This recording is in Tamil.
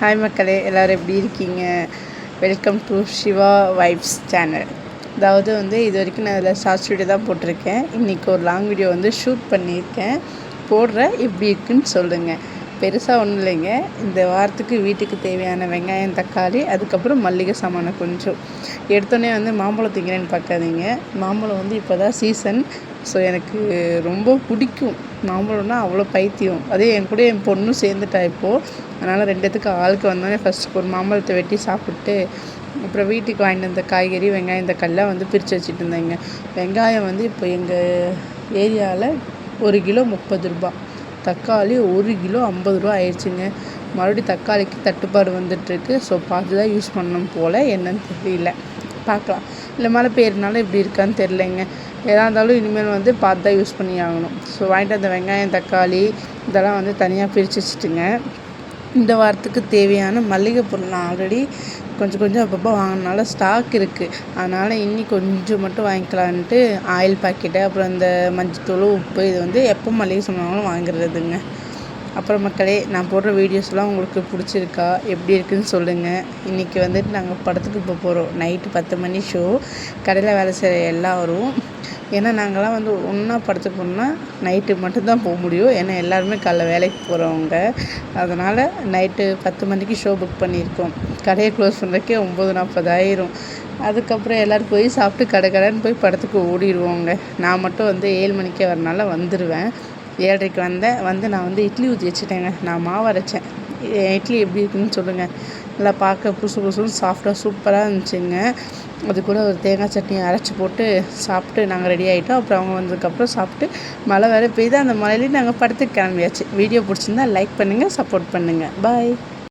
ஹாய் மக்களே, எல்லோரும் எப்படி இருக்கீங்க? Welcome to Siva vibes channel. அதாவது இது வரைக்கும் நான் அதில் ஷார்ட்ஸ் வீடியோ தான் போட்டிருக்கேன். இன்றைக்கி ஒரு லாங் வீடியோ ஷூட் பண்ணியிருக்கேன். போடுறேன், எப்படி இருக்குன்னு சொல்லுங்கள். பெருசாக ஒன்றும் இல்லைங்க. இந்த வாரத்துக்கு வீட்டுக்கு தேவையான வெங்காயம், தக்காளி, அதுக்கப்புறம் மல்லிகை சாமானை கொஞ்சம் எடுத்தோடனே மாம்பழம் திங்கிறேன்னு பார்க்காதீங்க. மாம்பழம் இப்போ தான் சீசன். ஸோ எனக்கு ரொம்ப பிடிக்கும் மாம்பழம்னா, அவ்வளோ பைத்தியம். அதே என் கூட என் பொண்ணும் சேர்ந்துட்டா இப்போது. அதனால் ரெண்டுத்துக்கு ஆளுக்கு வந்தோடனே ஃபஸ்ட்டு ஒரு மாம்பழத்தை வெட்டி சாப்பிட்டு, அப்புறம் வீட்டுக்கு வாங்கிட்டு வந்த காய்கறி, வெங்காயம், தக்காளிலாம் பிரித்து வச்சுட்டு இருந்தேங்க. வெங்காயம் இப்போ எங்கள் ஏரியாவில் 1 கிலோ 30 ரூபா, தக்காளி 1 கிலோ 50 ரூபா ஆயிடுச்சுங்க. மறுபடியும் தக்காளிக்கு தட்டுப்பாடு வந்துட்டுருக்கு. ஸோ பார்த்து தான் யூஸ் பண்ணணும் போல், என்னன்னு தெரியல, பார்க்கலாம். இல்லை மழை பெய்யறதுனால இப்படி இருக்கான்னு தெரிலங்க. எதாக இருந்தாலும் இனிமேல் பார்த்து தான் யூஸ் பண்ணி ஆகணும். ஸோ வாங்கிட்டு அந்த வெங்காயம், தக்காளி இதெல்லாம் தனியாக பிரித்து வச்சுட்டுங்க. இந்த வாரத்துக்கு தேவையான மளிகை பொருள் நான் ஆல்ரெடி கொஞ்சம் அப்பப்போ வாங்கினால ஸ்டாக் இருக்குது. அதனால் இன்னி கொஞ்சம் மட்டும் வாங்கிக்கலான்ட்டு ஆயில் பாக்கெட்டு, அப்புறம் இந்த மஞ்சத்தூள், உப்பு இது எப்போ மளிகை சாமானும் வாங்குறதுங்க. அப்புறம் மக்களே, நான் போடுற வீடியோஸ்லாம் உங்களுக்கு பிடிச்சிருக்கா, எப்படி இருக்குதுன்னு சொல்லுங்கள். இன்றைக்கி நாங்கள் படத்துக்கு போகிறோம். நைட்டு 10 மணி ஷோ. கடையில் வேலை செய்கிற எல்லோரும், ஏன்னா நாங்கள்லாம் ஒன்றா படத்துக்கு போனோம்னா நைட்டு மட்டும்தான் போக முடியும். ஏன்னா எல்லாருமே காலைல வேலைக்கு போகிறவங்க. அதனால் நைட்டு 10 மணிக்கு ஷோ புக் பண்ணியிருக்கோம். கடையை க்ளோஸ் பண்ணுறதுக்கே 9:40 ஆயிரும். அதுக்கப்புறம் எல்லோரும் போய் சாப்பிட்டு கடைன்னு போய் படத்துக்கு ஓடிடுவோங்க. நான் மட்டும் 7 மணிக்கே வரனால வந்துடுவேன். 7:30க்கு வந்தேன். நான் இட்லி ஊற்றி வச்சுட்டேங்க. நான் மாவு அரைச்சேன். இட்லி எப்படி இருக்குன்னு சொல்லுங்கள். நல்லா பார்க்க புதுசுன்னு சாஃப்டாக சூப்பராக இருந்துச்சுங்க. அது கூட ஒரு தேங்காய் சட்னி அரைச்சி போட்டு சாப்பிட்டு நாங்கள் ரெடி ஆகிட்டோம். அப்புறம் அவங்க வந்ததுக்கப்புறம் சாப்பிட்டு மழை வேறு பெய்து. அந்த மழையிலையும் நாங்கள் படத்துக்கு கிளம்பியாச்சு. வீடியோ பிடிச்சிருந்தா லைக் பண்ணுங்கள், சப்போர்ட் பண்ணுங்கள். பாய்.